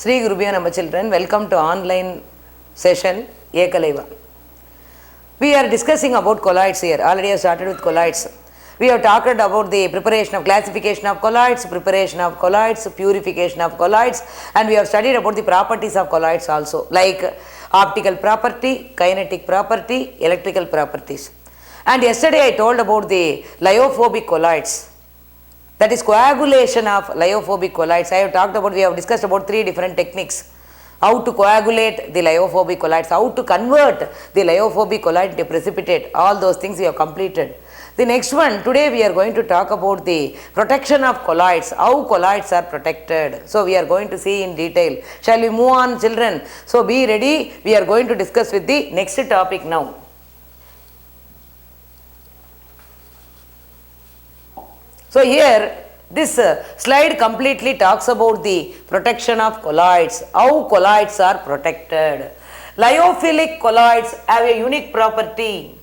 Sri Gurubhyo Nama children, welcome to online session Ekalaiva. We are discussing about colloids here. Already I have started with colloids. We have talked about the preparation of classification of colloids, preparation of colloids, purification of colloids, and we have studied about the properties of colloids also, like optical property, kinetic property, electrical properties. And yesterday I told about the lyophobic colloids. That is coagulation of lyophobic colloids. I have talked about, we have discussed about 3 different techniques. How to coagulate the lyophobic colloids, how to convert the lyophobic colloid into precipitate. All those things we have completed. The next one, today we are going to talk about the protection of colloids, how colloids are protected. So we are going to see in detail. Shall we move on, children? So be ready. We are going to discuss with the next topic now. So here this slide completely talks about the protection of colloids, how colloids are protected. Lyophilic colloids have a unique property.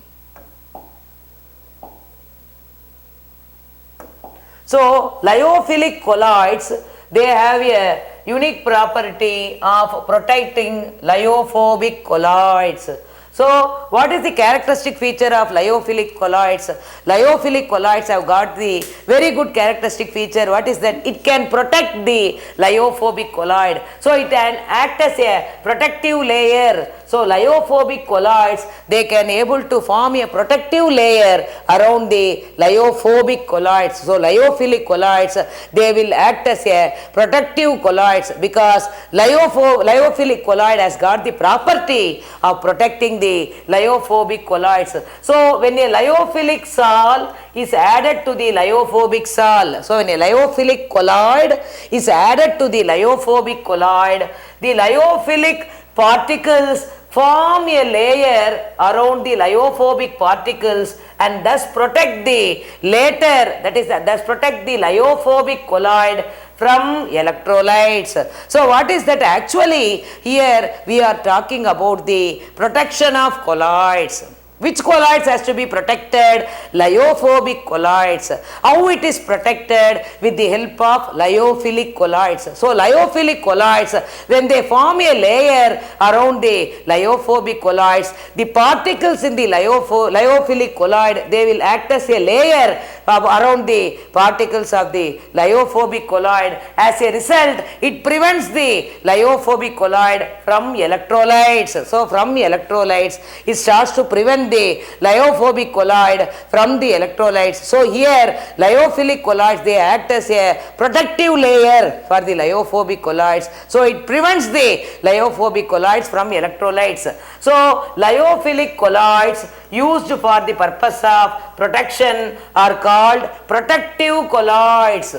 So lyophilic colloids, they have a unique property of protecting lyophobic colloids. So, what is the characteristic feature of lyophilic colloids? Lyophilic colloids have got the very good characteristic feature. What is that? It can protect the lyophobic colloid. So, it can act as a protective layer. So, lyophobic colloids, they can able to form a protective layer around the lyophobic colloids. So, lyophilic colloids, they will act as a protective colloids because lyophilic colloid has got the property of protecting the lyophobic colloids. So, when a lyophilic sol is added to the lyophobic sol, so when a lyophilic colloid is added to the lyophobic colloid, the lyophilic particles form a layer around the lyophobic particles and thus protect the later, that is thus protect the lyophobic colloid from electrolytes. So what is that? Actually here we are talking about the protection of colloids. Which colloids has to be protected? Lyophobic colloids. How it is protected? With the help of lyophilic colloids. So lyophilic colloids, when they form a layer around the lyophobic colloids, the particles in the lyophilic colloid, they will act as a layer around the particles of the lyophobic colloid. As a result, it prevents the lyophobic colloid from electrolytes. So from electrolytes, it starts to prevent the lyophobic colloid from the electrolytes. So here lyophilic colloids, they act as a protective layer for the lyophobic colloids. So it prevents the lyophobic colloids from electrolytes. So lyophilic colloids used for the purpose of protection are called protective colloids.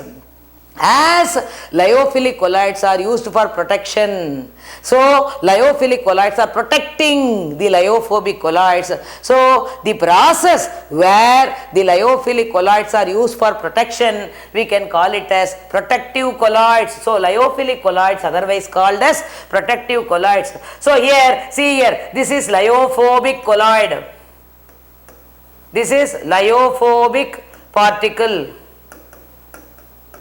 As lyophilic colloids are used for protection, so lyophilic colloids are protecting the lyophobic colloids. So the process where the lyophilic colloids are used for protection, we can call it as protective colloids. So lyophilic colloids, otherwise called as protective colloids. So here, see here, this is lyophobic colloid. This is lyophobic particle.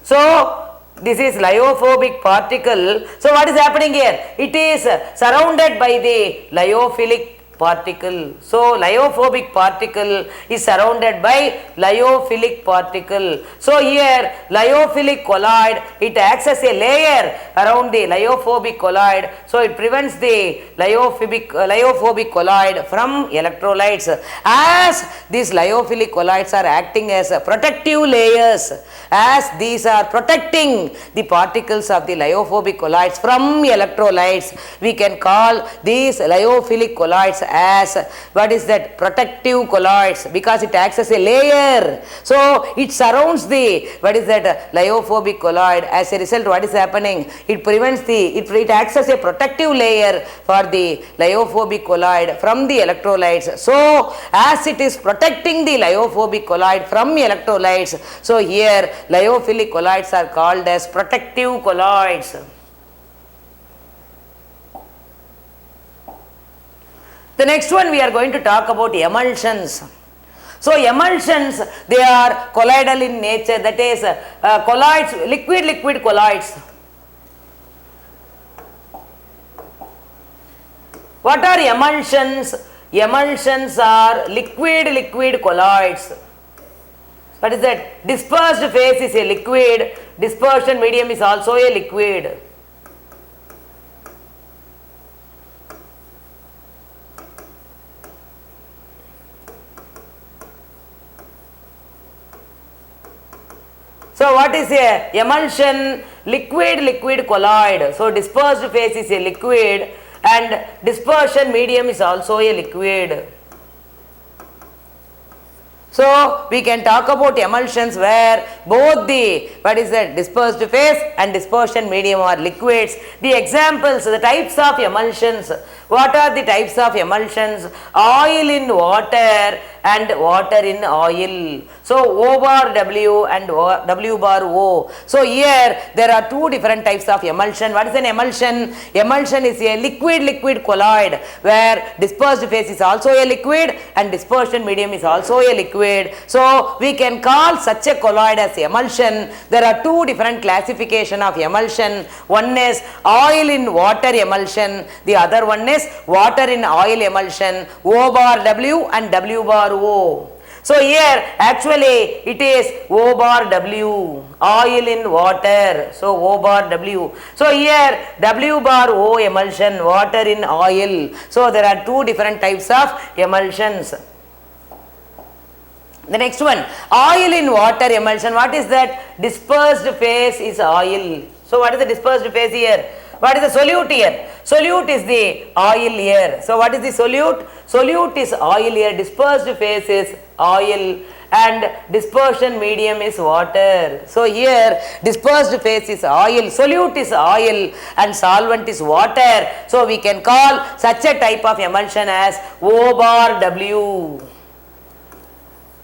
So this is lyophobic particle. So what is happening here? It is surrounded by the lyophilic particle. So lyophobic particle is surrounded by lyophilic particle. So here lyophilic colloid, it acts as a layer around the lyophobic colloid. So it prevents the lyophobic colloid from electrolytes. As these lyophilic colloids are acting as protective layers, as these are protecting the particles of the lyophobic colloids from electrolytes, we can call these lyophilic colloids as, what is that? Protective colloids, because it acts as a layer. So it surrounds the, what is that? Lyophobic colloid. As a result, what is happening? It prevents the, it acts as a protective layer for the lyophobic colloid from the electrolytes. So as it is protecting the lyophobic colloid from electrolytes, so here lyophilic colloids are called as protective colloids. The next one we are going to talk about emulsions. So emulsions, they are colloidal in nature, that is colloids, liquid colloids. What are emulsions? Emulsions are liquid colloids. What is that? Dispersed phase is a liquid, dispersion medium is also a liquid. So what is a emulsion? Liquid colloid. So dispersed phase is a liquid and dispersion medium is also a liquid. So we can talk about emulsions where both the dispersed phase and dispersion medium are liquids. The examples, the types of emulsions. What are the types of emulsions? Oil in water and water in oil. So O bar W and W bar O. So here there are two different types of emulsion. What is an emulsion? Emulsion is a liquid colloid where dispersed phase is also a liquid and dispersion medium is also a liquid. So we can call such a colloid as emulsion. There are two different classification of emulsion. One is oil in water emulsion. The other one is water in oil emulsion. O bar W and W bar O. So here actually it is O bar W, oil in water. So O bar W. So here W bar O emulsion, water in oil. So there are two different types of emulsions. The next one, oil in water emulsion. What is that? Dispersed phase is oil. So what is the dispersed phase here? What is the solute here? Solute is the oil here. So what is the solute? Solute is oil here. Dispersed phase is oil and dispersion medium is water. So here dispersed phase is oil, solute is oil and solvent is water. So we can call such a type of emulsion as O bar W.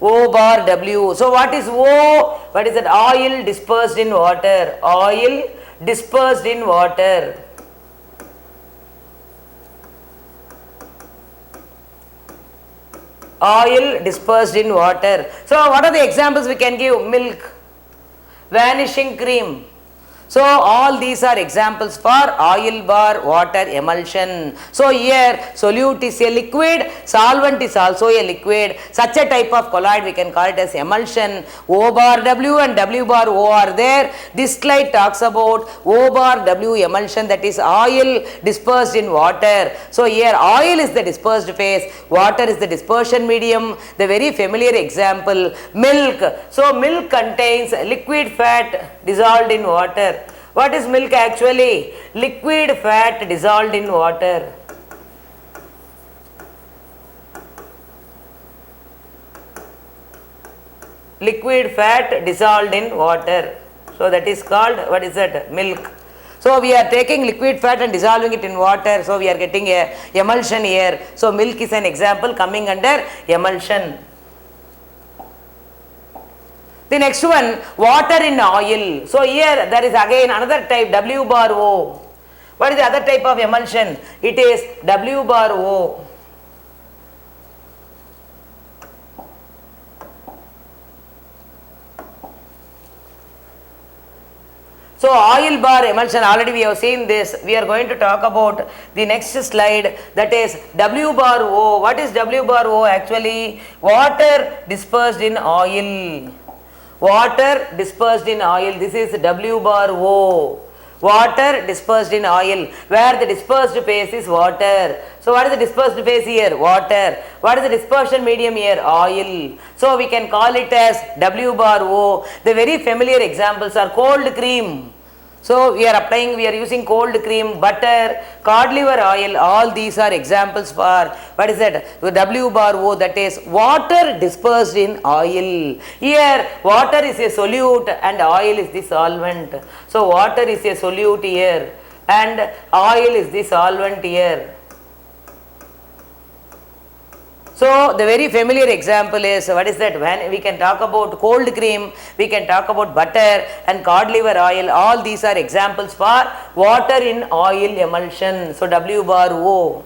O bar W. So what is O? What is that? Oil dispersed in water. Oil dispersed in water. Oil dispersed in water. So what are the examples we can give? Milk, vanishing cream. So all these are examples for oil bar water emulsion. So here solute is a liquid, solvent is also a liquid. Such a type of colloid we can call it as emulsion. O bar W and W bar O are there. This slide talks about O bar W emulsion, that is oil dispersed in water. So here oil is the dispersed phase, water is the dispersion medium. The very familiar example, milk. So milk contains liquid fat dissolved in water. What is milk actually? Liquid fat dissolved in water. Liquid fat dissolved in water. So that is called, what is that? Milk. So we are taking liquid fat and dissolving it in water. So we are getting a emulsion here. So milk is an example coming under emulsion. The next one, water in oil. So here there is again another type, W bar O. What is the other type of emulsion? It is W bar O. So oil bar emulsion, already we have seen this. We are going to talk about the next slide, that is W bar O. What is W bar O actually? Water dispersed in oil. Water dispersed in oil. This is W bar O. Water dispersed in oil, where the dispersed phase is water. So what is the dispersed phase here? Water. What is the dispersion medium here? Oil. So we can call it as W bar O. The very familiar examples are cold cream. So we are using cold cream, butter, cod liver oil. All these are examples for, what is that? W bar O, that is water dispersed in oil. Here water is a solute and oil is the solvent. So water is a solute here and oil is the solvent here. So the very familiar example is, what is that? When we can talk about cold cream, we can talk about butter and cod liver oil. All these are examples for water in oil emulsion. So W bar O.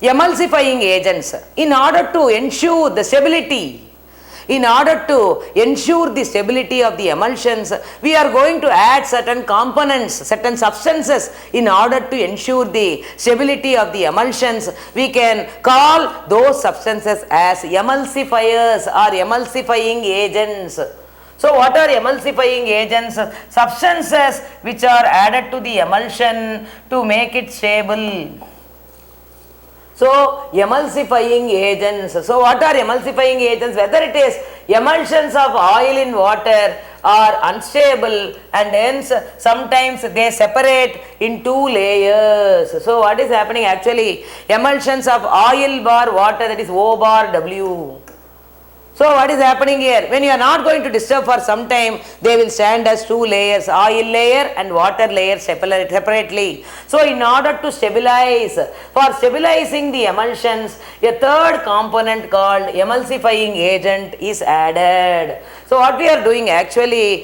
Emulsifying agents. In order to ensure the stability, in order to ensure the stability of the emulsions, we are going to add certain components, certain substances in order to ensure the stability of the emulsions. We can call those substances as emulsifiers or emulsifying agents. So what are emulsifying agents? Substances which are added to the emulsion to make it stable. So emulsifying agents. So what are emulsifying agents? Whether it is emulsions of oil in water are unstable, and hence sometimes they separate in two layers. So what is happening actually? Emulsions of oil bar water, that is O bar W. So what is happening here? When you are not going to disturb for some time, they will stand as two layers, oil layer and water layer separately. So in order to stabilize, for stabilizing the emulsions, a third component called emulsifying agent is added. So what we are doing actually,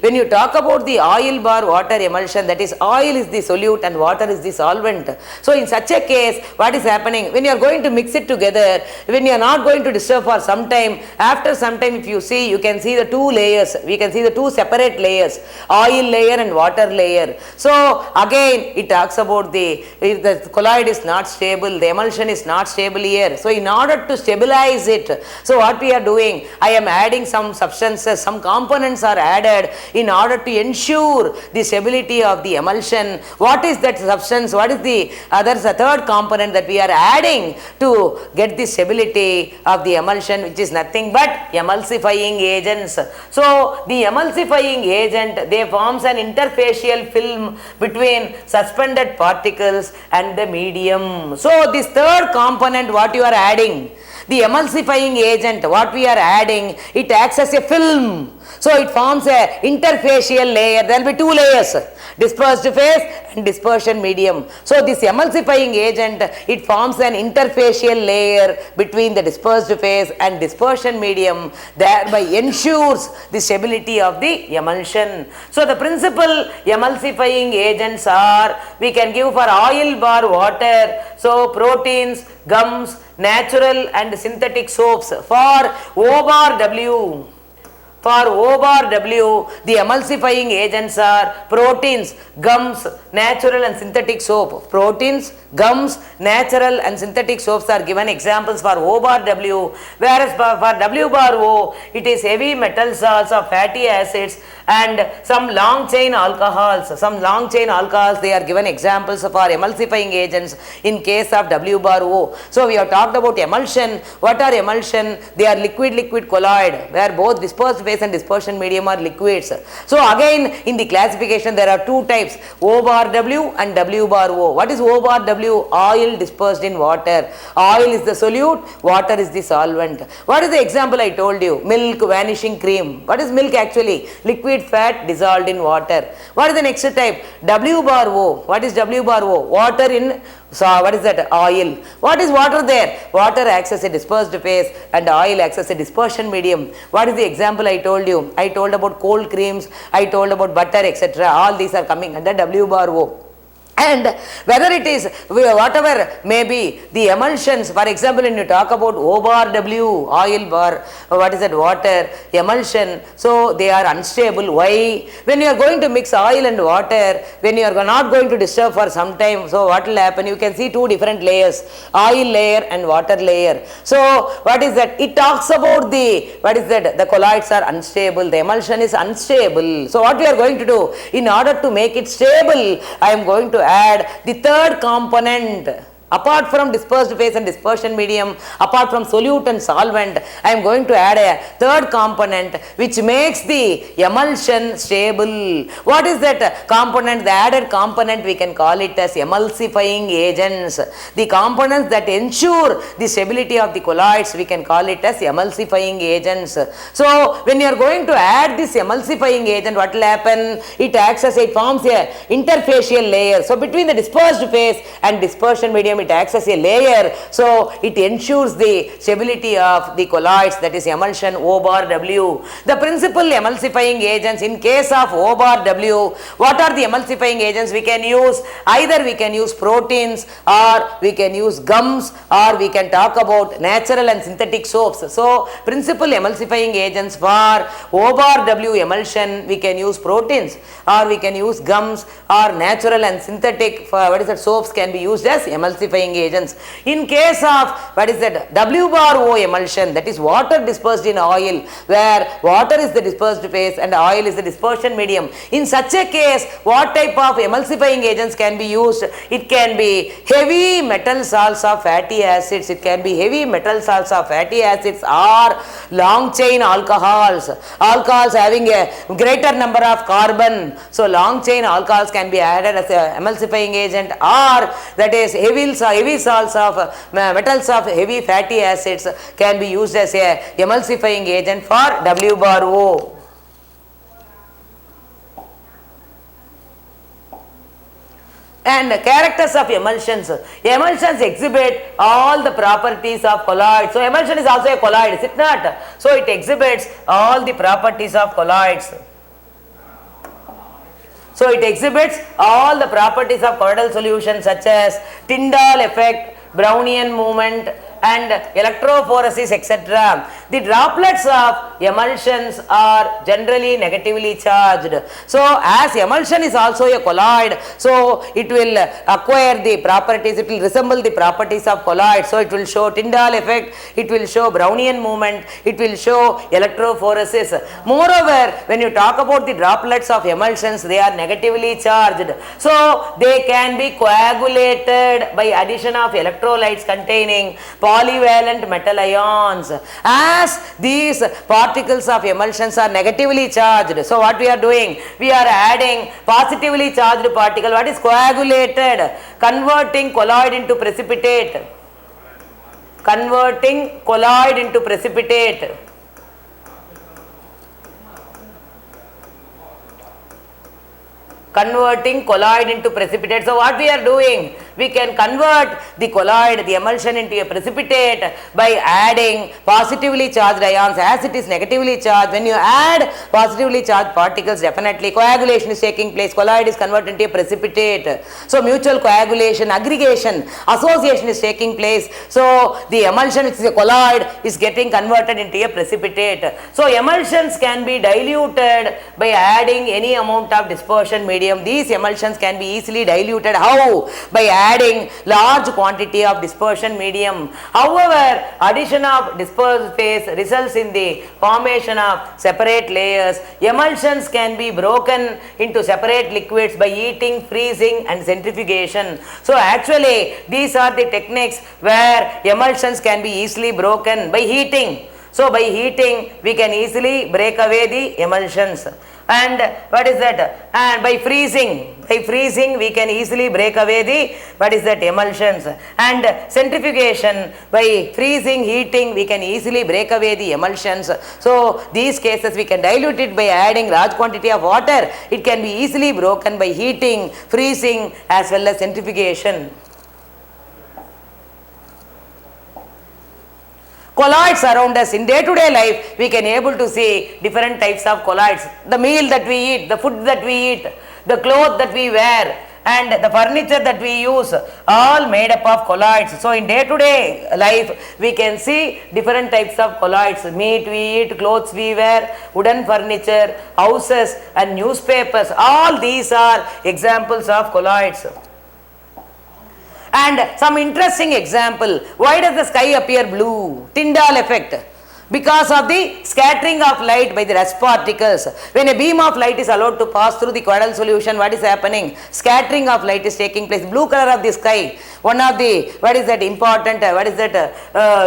when you talk about the oil bar water emulsion, that is oil is the solute and water is the solvent. So in such a case, what is happening? When you are going to mix it together, when you are not going to disturb for some time, after some time if you see, you can see the two layers, we can see the two separate layers, oil layer and water layer. So again it talks about if the colloid is not stable, the emulsion is not stable here. So in order to stabilize it, so what we are doing, I am adding some substances, some components are added in order to ensure the stability of the emulsion. What is that substance? What is the third component that we are adding to get the stability of the emulsion, which is nothing but emulsifying agents. So the emulsifying agent, they forms an interfacial film between suspended particles and the medium. So this third component what you are adding, the emulsifying agent, what we are adding, it acts as a film. So it forms a interfacial layer. There will be two layers, dispersed phase and dispersion medium. So this emulsifying agent, it forms an interfacial layer between the dispersed phase and dispersion medium, thereby ensures the stability of the emulsion. So the principal emulsifying agents are, we can give for oil bar water, so proteins, gums, natural and synthetic soaps. For O bar W, for O bar W, the emulsifying agents are proteins, gums, natural and synthetic soap. Proteins, gums, natural and synthetic soaps are given examples for O bar W, whereas for W bar O, it is heavy metal salts or fatty acids and some long chain alcohols. Some long chain alcohols, they are given examples for emulsifying agents in case of W bar O. So we have talked about emulsion. What are emulsion? They are liquid colloid, where both dispersed phase and dispersion medium are liquids. So again in the classification there are two types, O bar W and W bar O. What is O bar W? Oil dispersed in water. Oil is the solute, water is the solvent. What is the example I told you? Milk, vanishing cream. What is milk actually? Liquid fat dissolved in water. What is the next type? W bar O. What is W bar O? Water in, so what is that? Oil. What is water there? Water acts as a dispersed phase and oil acts as a dispersion medium. What is the example I told you? I told about cold creams, I told about butter, etc. All these are coming under W bar O. And whether it is whatever may be the emulsions, for example, when you talk about O bar W, oil bar, what is that? Water, emulsion, so they are unstable. Why? When you are going to mix oil and water, when you are not going to disturb for some time, so what will happen? You can see two different layers, oil layer and water layer. So what is that? It talks about what is that? The colloids are unstable, the emulsion is unstable. So what we are going to do? In order to make it stable, I am going to add the third component. Apart from dispersed phase and dispersion medium, apart from solute and solvent, I am going to add a third component which makes the emulsion stable. What is that component? The added component, we can call it as emulsifying agents. The components that ensure the stability of the colloids, we can call it as emulsifying agents. So when you are going to add this emulsifying agent, what will happen? It acts as, it forms a interfacial layer. So between the dispersed phase and dispersion medium, medium, it acts as a layer, so it ensures the stability of the colloids, that is emulsion O bar W. The principal emulsifying agents in case of O bar W, what are the emulsifying agents we can use? Either we can use proteins, or we can use gums, or we can talk about natural and synthetic soaps. So principal emulsifying agents for O bar W emulsion, we can use proteins, or we can use gums, or natural and synthetic soaps can be used as emulsifying agents. In case of W bar O emulsion, that is water dispersed in oil, where water is the dispersed phase and oil is the dispersion medium. In such a case, what type of emulsifying agents can be used? It can be heavy metal salts of fatty acids, it can be heavy metal salts of fatty acids, or long chain alcohols, alcohols having a greater number of carbon. So long chain alcohols can be added as a emulsifying agent, or that is heavy salts of metals of heavy fatty acids can be used as a emulsifying agent for W bar O. And characters of emulsions. Emulsions exhibit all the properties of colloids. So emulsion is also a colloid, is it not? So it exhibits all the properties of colloids. So it exhibits all the properties of colloidal solutions such as Tyndall effect, Brownian movement, and electrophoresis, etc. The droplets of emulsions are generally negatively charged. So as emulsion is also a colloid, so it will acquire the properties, it will resemble the properties of colloids. So it will show Tyndall effect, it will show Brownian movement, it will show electrophoresis. Moreover, when you talk about the droplets of emulsions, they are negatively charged. So they can be coagulated by addition of electrolytes containing polyvalent metal ions. As these particles of emulsions are negatively charged, so what we are doing? We are adding positively charged particle. What is coagulated? Converting colloid into precipitate. Converting colloid into precipitate. Converting colloid into precipitate. So what we are doing? We can convert the colloid, the emulsion, into a precipitate by adding positively charged ions as it is negatively charged. When you add positively charged particles, definitely coagulation is taking place. Colloid is converted into a precipitate. So mutual coagulation, aggregation, association is taking place. So the emulsion, which is a colloid, is getting converted into a precipitate. So emulsions can be diluted by adding any amount of dispersion medium. These emulsions can be easily diluted. How? By adding large quantity of dispersion medium. However, addition of dispersed phase results in the formation of separate layers. Emulsions can be broken into separate liquids by heating, freezing, and centrifugation. So actually, these are the techniques where emulsions can be easily broken by heating. So by heating, we can easily break away the emulsions. And what is that? And by freezing we can easily break away the emulsions. And centrifugation, by freezing, heating, we can easily break away the emulsions. So these cases we can dilute it by adding large quantity of water. It can be easily broken by heating, freezing, as well as centrifugation. Colloids around us in day-to-day life, we can able to see different types of colloids. The meal that we eat, the food that we eat, the clothes that we wear, and the furniture that we use, all made up of colloids. So in day-to-day life, we can see different types of colloids. Meat we eat, clothes we wear, wooden furniture, houses, and newspapers. All these are examples of colloids. And some interesting example, why does the sky appear blue? Tyndall effect. Because of the scattering of light by the rust particles. When a beam of light is allowed to pass through the colloidal solution, what is happening? Scattering of light is taking place. Blue color of the sky, one of the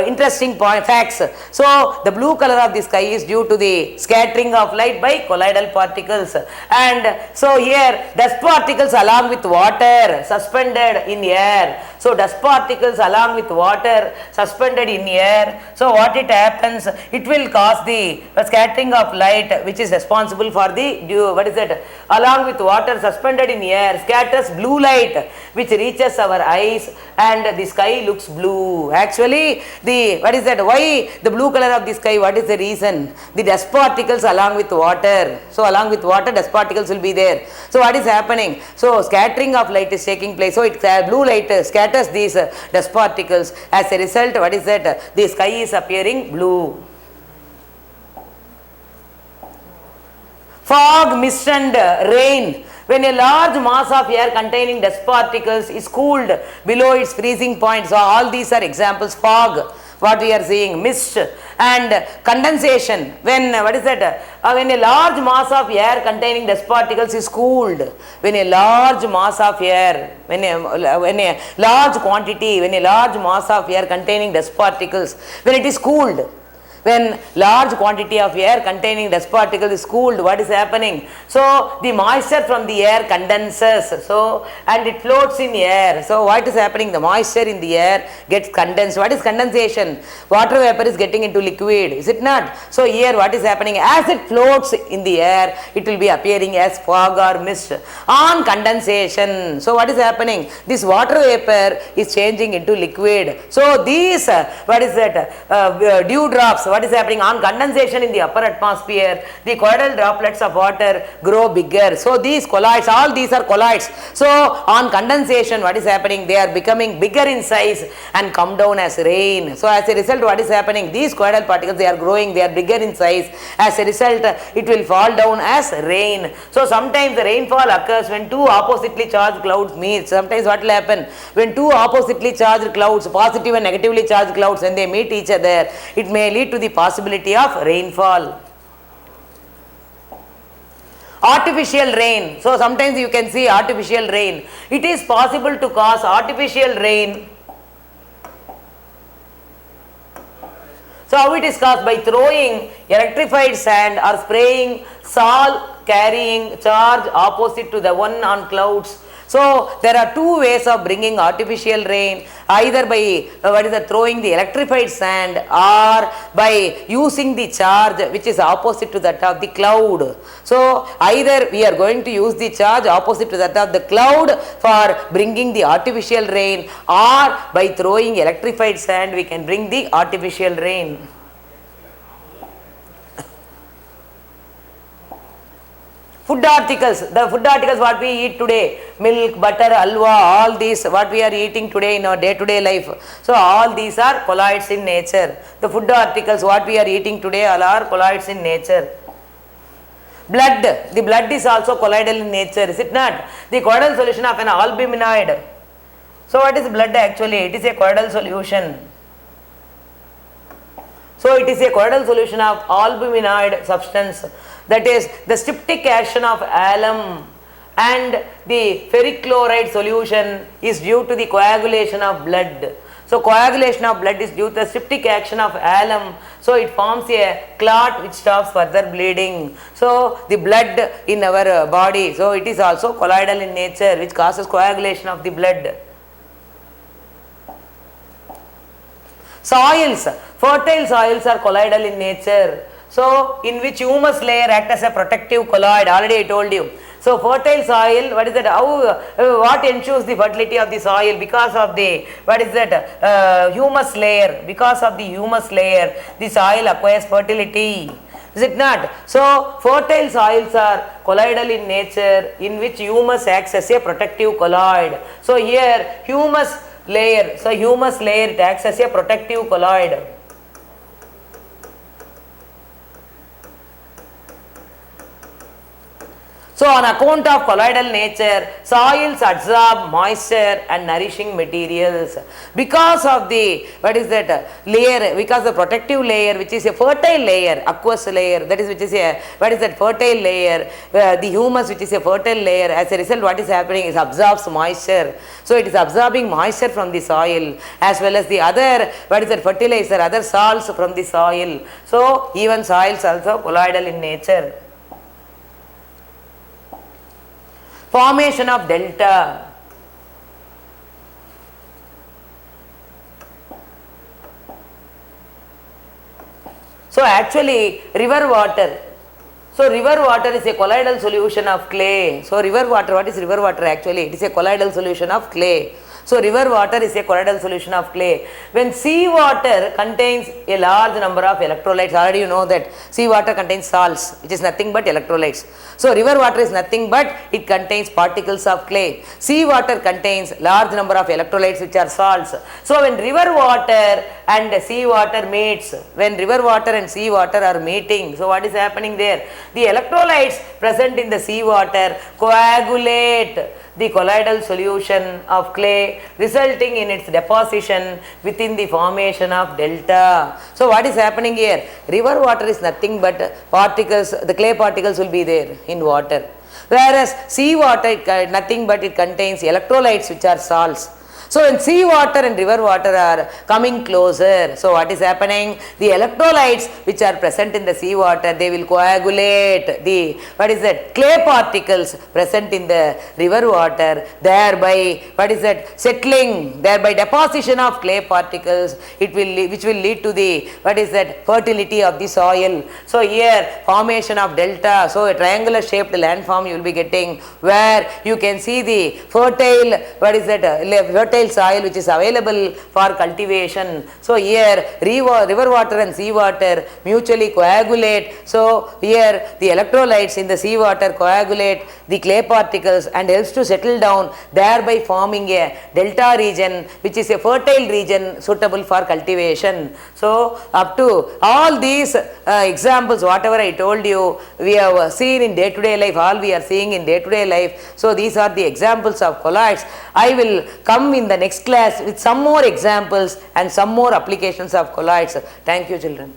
interesting facts. So the blue color of the sky is due to the scattering of light by colloidal particles. And so here dust particles along with water suspended in air. So dust particles along with water suspended in air. So what it happens, it will cause the scattering of light, which is responsible for the what is it, along with water suspended in air scatters blue light which reaches our eyes and the sky looks blue. Actually the what is that, why the blue color of the sky, what is the reason? The dust particles along with water. So along with water dust particles will be there. So what is happening? So scattering of light is taking place. So it blue light scatters these dust particles. As a result, what is that? The sky is appearing blue. Fog, mist and rain. When a large mass of air containing dust particles is cooled below its freezing point. So all these are examples. Fog, what we are seeing, mist and condensation. When what is that? When a large mass of air containing dust particles is cooled. When a large mass of air, when a large quantity, when a large mass of air containing dust particles, when it is cooled. When large quantity of air containing dust particles is cooled, what is happening? So the moisture from the air condenses, so and it floats in air. So what is happening? The moisture in the air gets condensed. What is condensation? Water vapor is getting into liquid, is it not? So here what is happening? As it floats in the air, it will be appearing as fog or mist. On condensation, so what is happening? This water vapor is changing into liquid. So these what is that? Dewdrops. What is happening? On condensation in the upper atmosphere, the colloidal droplets of water grow bigger. So these colloids, all these are colloids. So on condensation, what is happening? They are becoming bigger in size and come down as rain. So as a result, what is happening? These colloidal particles, they are growing, they are bigger in size. As a result, it will fall down as rain. So sometimes the rainfall occurs when two oppositely charged clouds meet. Sometimes what will happen? When two oppositely charged clouds, positive and negatively charged clouds, when they meet each other, it may lead to the possibility of rainfall. Artificial rain. So sometimes you can see artificial rain. It is possible to cause artificial rain. So how it is caused? By throwing electrified sand or spraying salt carrying charge opposite to the one on clouds. So there are two ways of bringing artificial rain, either by throwing the electrified sand or by using the charge which is opposite to that of the cloud. So either we are going to use the charge opposite to that of the cloud for bringing the artificial rain, or by throwing electrified sand we can bring the artificial rain. Food articles, the food articles what we eat today, milk, butter, halwa, all these what we are eating today in our day-to-day life. So all these are colloids in nature. The food articles what we are eating today all are colloids in nature. Blood, the blood is also colloidal in nature, is it not? The colloidal solution of an albuminoid. So what is blood actually? It is a colloidal solution. So it is a colloidal solution of albuminoid substance. That is the styptic action of alum, and the ferric chloride solution is due to the coagulation of blood. So coagulation of blood is due to the styptic action of alum. So it forms a clot which stops further bleeding. So the blood in our body, so it is also colloidal in nature, which causes coagulation of the blood. Soils, fertile soils are colloidal in nature. So in which humus layer act as a protective colloid, already I told you. So fertile soil, what is that? How what ensures the fertility of the soil? Because of the humus layer. Because of the humus layer, the soil acquires fertility. Is it not? So fertile soils are colloidal in nature, in which humus acts as a protective colloid. So here humus layer, so humus layer it acts as a protective colloid. So on account of colloidal nature, soils absorb moisture and nourishing materials. Because of the layer, because the protective layer which is a fertile layer, aqueous layer, that is which is a fertile layer, the humus which is a fertile layer, as a result what is happening is absorbs moisture. So it is absorbing moisture from the soil as well as the other fertilizer, other salts from the soil. So even soils also colloidal in nature. Formation of delta. So actually river water. So river water is a colloidal solution of clay. So river water, what is river water actually? It is a colloidal solution of clay. So river water is a colloidal solution of clay. When sea water contains a large number of electrolytes, already you know that sea water contains salts, which is nothing but electrolytes. So river water is nothing but it contains particles of clay. Sea water contains large number of electrolytes, which are salts. So when river water and sea water meets, when river water and sea water are meeting, so what is happening there? The electrolytes present in the sea water coagulate the colloidal solution of clay, resulting in its deposition within the formation of delta. So what is happening here? River water is nothing but particles, the clay particles will be there in water, whereas sea water nothing but it contains electrolytes, which are salts. So when sea water and river water are coming closer, so what is happening? The electrolytes which are present in the sea water, they will coagulate the, what is that, clay particles present in the river water, thereby, what is that, settling, thereby deposition of clay particles, it will, which will lead to the, what is that, fertility of the soil. So here formation of delta, so a triangular shaped landform you will be getting, where you can see the fertile, what is that, fertile soil which is available for cultivation. So here river water and sea water mutually coagulate. So here the electrolytes in the sea water coagulate the clay particles and helps to settle down, thereby forming a delta region, which is a fertile region suitable for cultivation. So up to all these examples, whatever I told you, we have seen in day-to-day life, all we are seeing in day-to-day life. So these are the examples of colloids. I will come in the next class with some more examples and some more applications of colloids. Thank you, children.